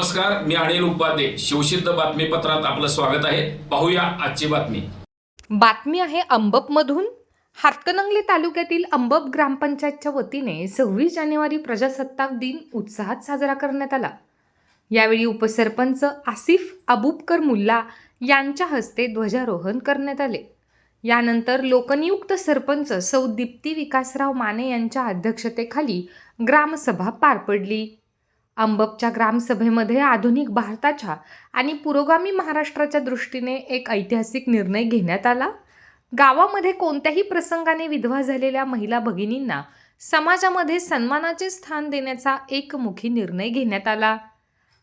नमस्कार, मी अनिल उपाध्ये. शिवसिद्ध बातमीपत्रात आपलं स्वागत आहे. पाहूया आजची बातमी. बातमी आहे अंबपमधून. हातकणंगले तालुक्यातील अंबप ग्रामपंचायतच्या वतीने 26 जानेवारी प्रजासत्ताक दिन उत्साहात साजरा करण्यात आला. यावेळी उपसरपंच आसिफ अबूबकर मुल्ला यांच्या हस्ते ध्वजारोहण करण्यात आले. यानंतर लोकनियुक्त सरपंच सौ दीप्ती विकासराव माने यांच्या अध्यक्षतेखाली ग्रामसभा पार पडली. अंबपच्या ग्रामसभेमध्ये आधुनिक भारताच्या आणि पुरोगामी महाराष्ट्राच्या दृष्टीने एक ऐतिहासिक निर्णय घेण्यात आला. गावामध्ये कोणत्याही प्रसंगाने विधवा झालेल्या महिला भगिनींना समाजामध्ये सन्मानाचे स्थान देण्याचा एकमुखी निर्णय घेण्यात आला.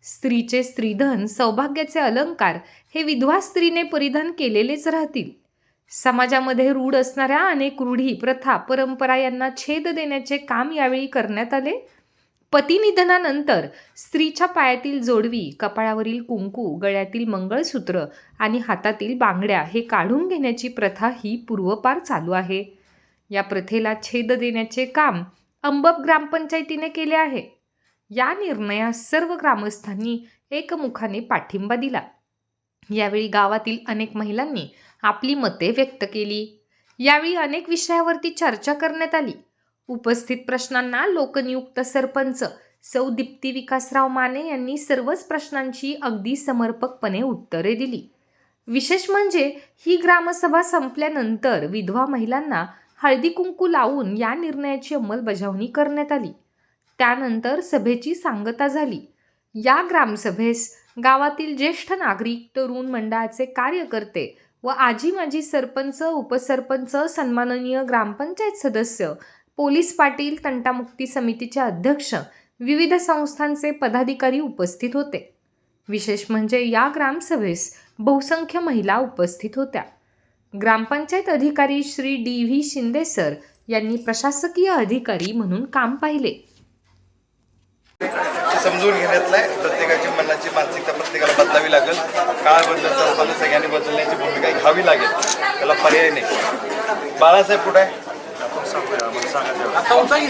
स्त्रीचे स्त्रीधन, सौभाग्याचे अलंकार हे विधवा स्त्रीने परिधान केलेलेच राहतील. समाजामध्ये रूढ असणाऱ्या अनेक रूढी, प्रथा, परंपरा यांना छेद देण्याचे काम यावेळी करण्यात आले. पती निधनानंतर स्त्रीच्या पायातील जोडवी, कपाळावरील कुंकू, गळ्यातील मंगळसूत्र आणि हातातील बांगड्या हे काढून घेण्याची प्रथा ही पूर्वपार चालू आहे. या प्रथेला छेद देण्याचे काम अंबप ग्रामपंचायतीने केले आहे. या निर्णयास सर्व ग्रामस्थांनी एकमुखाने पाठिंबा दिला. यावेळी गावातील अनेक महिलांनी आपली मते व्यक्त केली. यावेळी अनेक विषयावरती चर्चा करण्यात आली. उपस्थित प्रश्नांना लोकनियुक्त सरपंच सौ दीप्ती विकासराव माने यांनी सर्वच प्रश्नांची अगदी समर्पकपणे उत्तरे दिली. विशेष म्हणजे ही ग्रामसभा संपल्यानंतर विधवा महिलांना हळदी कुंकू लावून या निर्णयाची अंमलबजावणी करण्यात आली. त्यानंतर सभेची सांगता झाली. या ग्रामसभेस गावातील ज्येष्ठ नागरिक, तरुण मंडळाचे कार्यकर्ते व आजी माजी सरपंच, उपसरपंच, सन्माननीय ग्रामपंचायत सदस्य, पोलीस पाटील, तंटामुक्ती समितीचे अध्यक्ष, विविध संस्थांचे पदाधिकारी उपस्थित होते. विशेष म्हणजे या ग्रामसभेस बहुसंख्य महिला उपस्थित होत्या. ग्रामपंचायत अधिकारी श्री डी.व्ही. शिंदे सर यांनी प्रशासकीय अधिकारी म्हणून काम पाहिले. समजून घेण्यातला प्रत्येकाची मनाची मानसिकता प्रत्येकाला बदलावी लागेल. काळ बदलत असताना सगळ्यांनी बदलण्याची भूमिका घ्यावी लागेल. त्याला पर्याय नाही. बाळासाहेब कुठे आहे?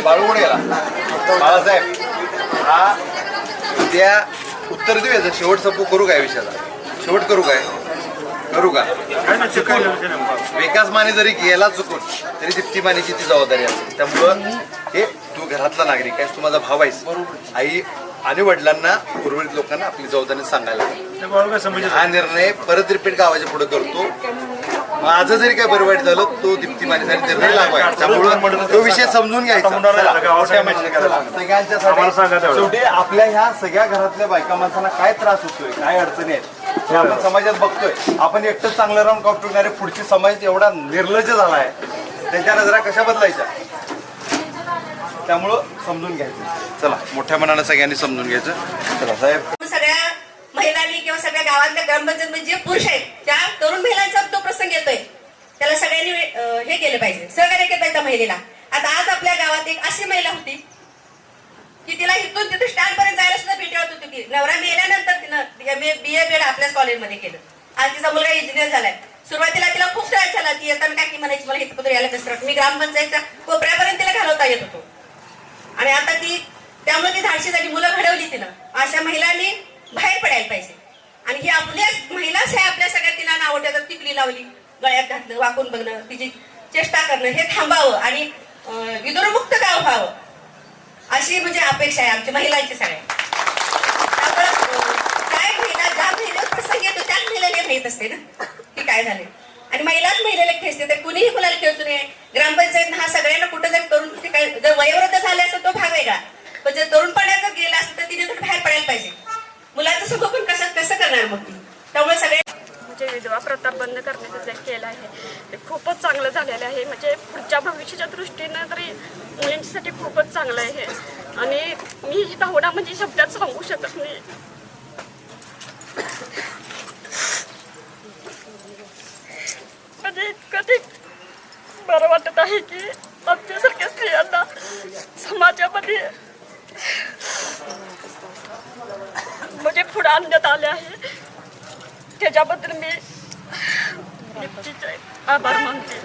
बाळू कुठे गेला? बाळासाहेब हा उद्या उत्तर देऊया. शेवट संपू करू काय विषयाला? शेवट करू काय? करू का? चुकून विकास माने जरी गेला चुकून तरी दीप्ती मानेची ती जबाबदारी असते. त्यामुळं हे तू घरातला नागरिक आहेस, तू माझा भाव आहेस. आई आणि वडिलांना, उर्वरित लोकांना आपली जबाबदारी सांगायला हा निर्णय परत रिपीट गावाच्या पुढे करतो. माझं जरी काय बरं वाईट झालं तो दीप्ती मानेसाठी निर्णय लागवाय. त्यामुळं तो विषय समजून घ्यायचा सगळ्यांच्या. शेवटी आपल्या ह्या सगळ्या घरातल्या बायका माणसांना काय त्रास होतोय, काय अडचणी आहेत हे आपण समाजात बघतोय. आपण एकटंच चांगलं राहून का उपयोग नाही? पुढची समाज एवढा निर्लज्ज झाला आहे, त्याच्या नजरा कशा बदलायच्या? त्यामुळं समजून घ्यायचं. चला, मोठ्या मनानं सगळ्यांनी समजून घ्यायचं. चला साहेब. सगळ्या महिलांनी किंवा सगळ्या गावातल्या ग्रामपंचायत जे पुरुष आहेत त्या तरुण महिलांचा तो प्रसंग येतोय, त्याला सगळ्यांनी हे केलं पाहिजे, सहकार्य केलं पाहिजे त्या महिलेला. आता आज आपल्या गावात एक अशी महिला होती की तिला इथून तिथे स्टँड पर्यंत जायला सुद्धा भीती वाटत होती. की नवरा मेल्यानंतर तिनं BA आपल्याच कॉलेजमध्ये केलं. आज तिचा मुलगा इंजिनियर झालाय. सुरुवातीला तिला खूप त्रास झाला. ती येताना काय म्हणायची, मला इथं यायला कसं, मी ग्रामपंचायतच्या कोपऱ्यापर्यंत तिला घालवता येत होतो. आणि आता ती त्यामुळे ती धाडशी झाली, मुलं घडवली तिनं. अशा महिलांनी बाहेर पडायला पाहिजे. आणि ही आपल्या महिलाच हे आपल्या सगळ्या तिला नाव ठेवतात. टिकली लावली, गळ्यात घातलं, वाकून बघणं, तिची चेष्टा करणं हे थांबावं आणि विदुरमुक्त गाव व्हावं अशी म्हणजे अपेक्षा आहे आमच्या महिलांची सगळ्या. काय महिला ज्या महिलेवर प्रसंग येतो त्याच महिलेला माहीत असते ना की काय झाले. आणि महिलाच महिलेला खेचते, तर कुणीही कुणाला खेचू नये. ग्रामपंचायत हा सगळ्यांना कुठं जर करून काय जर वयोवृद्ध झाले असं तो भाग वेगळा, पण जर तरुणपणाचा गेला असं तर तिने तर बाहेर पडायला पाहिजे. मुलाचं संगोपन कसं करणार मग ती? त्यामुळे सगळे म्हणजे विधवा प्रथा बंद करण्याचं जे केलं आहे ते खूपच चांगलं झालेलं आहे. म्हणजे पुढच्या भविष्याच्या दृष्टीनं तरी मुलींसाठी खूपच चांगलं आहे. आणि मी ही भावना म्हणजे शब्दात सांगू शकत नाही. म्हणजे कधी बरं वाटत आहे की आमच्यासारख्या स्त्रियांना समाजामध्ये म्हणजे पुढे आणण्यात आले आहे. त्याच्याबद्दल मी दीप्तीचे आभार मानते.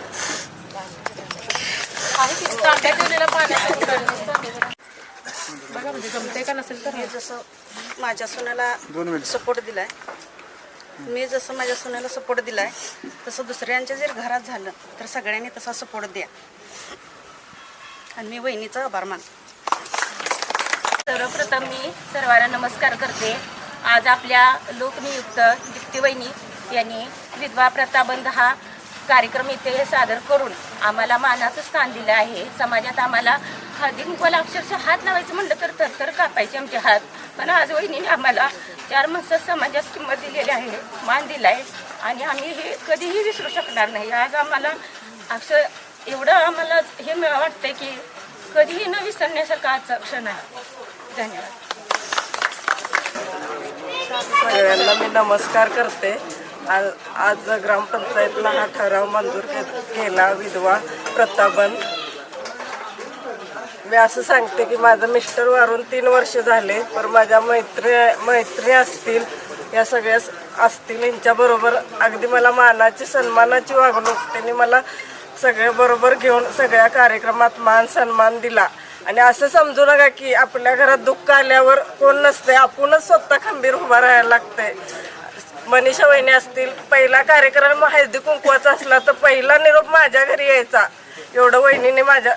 बघा म्हणजे जमते का नसेल तर जसं माझ्या सुनेला सपोर्ट दिलाय. मी जसं माझ्या सुनेला सपोर्ट दिलाय तसं दुसऱ्यांच्या जर घरात झालं तर सगळ्यांनी तसा सपोर्ट द्या. आणि मी वहिनीचा आभार मानते. सर्वप्रथम मी सर्वांना नमस्कार करते. आज आपल्या लोकनियुक्त दीप्ती वहिनी यांनी विधवा प्रथा बंद हा कार्यक्रम इथे सादर करून आम्हाला मानाचं स्थान दिलं आहे. समाजात आम्हाला हळदी कुंकवाला अक्षरशः हात लावायचं म्हणलं तर थरथर कापायचे आमचे हात. पण आज वहिनीने आम्हाला 4 माणसात समाजात किंमत दिलेली आहे, मान दिला आहे आणि आम्ही हे कधीही विसरू शकणार नाही. आज आम्हाला अक्षर एवढं आम्हाला हे वाटतंय की कधीही न विसरण्यासारखा आजचा क्षण आहे. धन्यवाद. सगळ्यांना मी नमस्कार करते. आज ग्रामपंचायतला हा ठराव मंजूर केला, विधवा प्रथा बंद. मी असं सांगते की माझं मिस्टर वारून 3 वर्ष झाले, पण माझ्या मैत्री असतील, या सगळ्या असतील, यांच्याबरोबर अगदी मला मानाची सन्मानाची वागणूक त्यांनी मला सगळ्या बरोबर घेऊन सगळ्या कार्यक्रमात मान सन्मान दिला. आणि असं समजू नका की आपल्या घरात दुःख आल्यावर कोण नसते, आपणच स्वतः खंबीर उभा राहायला लागते. मनीषा वहिनी असतील, पहिला कार्यक्रम हळदी कुंकवाचा असला तर पहिला निरोप माझ्या घरी यायचा. एवढं वहिनीने माझ्या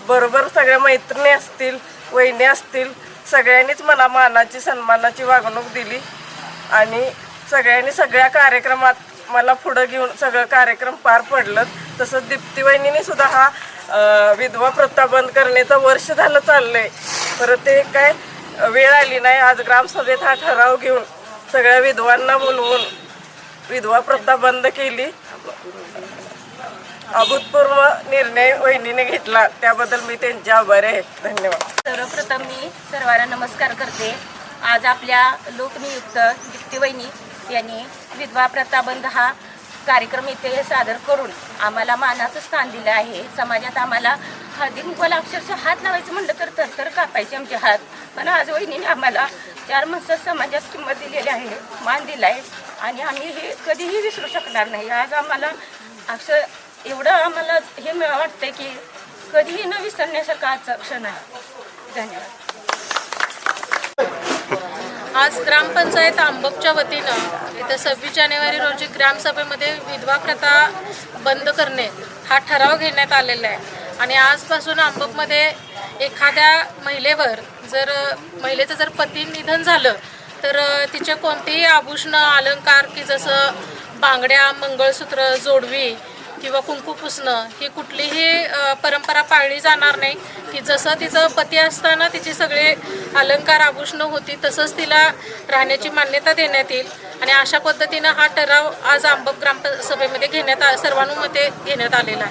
बरोबर सगळ्या मैत्रिणी असतील, वहिनी असतील, सगळ्यांनीच मला मानाची सन्मानाची वागणूक दिली. आणि सगळ्यांनी सगळ्या कार्यक्रमात मला पुढं घेऊन सगळं कार्यक्रम पार पडलं. तसंच दीप्ती वहिनीने सुद्धा हा विधवा प्रथा बंद करण्याचं वर्ष झालं चाललंय, परत ते काय वेळ आली नाही. आज ग्रामसभेत हा ठराव घेऊन सगळ्या विधवांना बोलवून विधवा प्रथा बंद केली. अभूतपूर्व निर्णय वहिनीने घेतला, त्याबद्दल मी त्यांचे आभारी आहे. धन्यवाद. सर्वप्रथम मी सर्वांना नमस्कार करते. आज आपल्या लोकनियुक्त दीप्ती वहिनी यांनी विधवा प्रथा बंद हा कार्यक्रम इथे सादर करून आम्हाला मानाचं स्थान दिलं आहे. समाजात आम्हाला हळदी कुंकवाला अक्षरशः हात लावायचं म्हणलं तर थरथर कापायचे आमचे हात. पण आज वहिनीने आम्हाला 4 माणसात समाजात किंमत दिलेली आहे, मान दिला आहे आणि आम्ही हे कधीही विसरू शकणार नाही. आज आम्हाला अक्षर एवढं आम्हाला हे वाटतंय की कधीही न विसरण्यासारखा आजचा क्षण आहे. धन्यवाद. आज ग्रामपंचायत आंबपच्या वतीनं इथं 26 जानेवारी रोजी ग्रामसभेमध्ये विधवा प्रथा बंद करणे हा ठराव घेण्यात आलेला आहे. आणि आजपासून आंबपमध्ये एखाद्या महिलेवर महिलेचं जर पती निधन झालं तर तिचे कोणतेही आभूषण अलंकार की जसं बांगड्या, मंगळसूत्र, जोडवी किंवा कुंकू पुसणं ही कुठलीही परंपरा पाळली जाणार नाही. की जसं तिचं पती असताना तिची सगळे अलंकार आभूषणं होती तसंच तिला राहण्याची मान्यता देण्यात येईल. आणि अशा पद्धतीनं हा ठराव आज आंबप ग्रामसभेमध्ये सर्वानुमते घेण्यात आलेला आहे.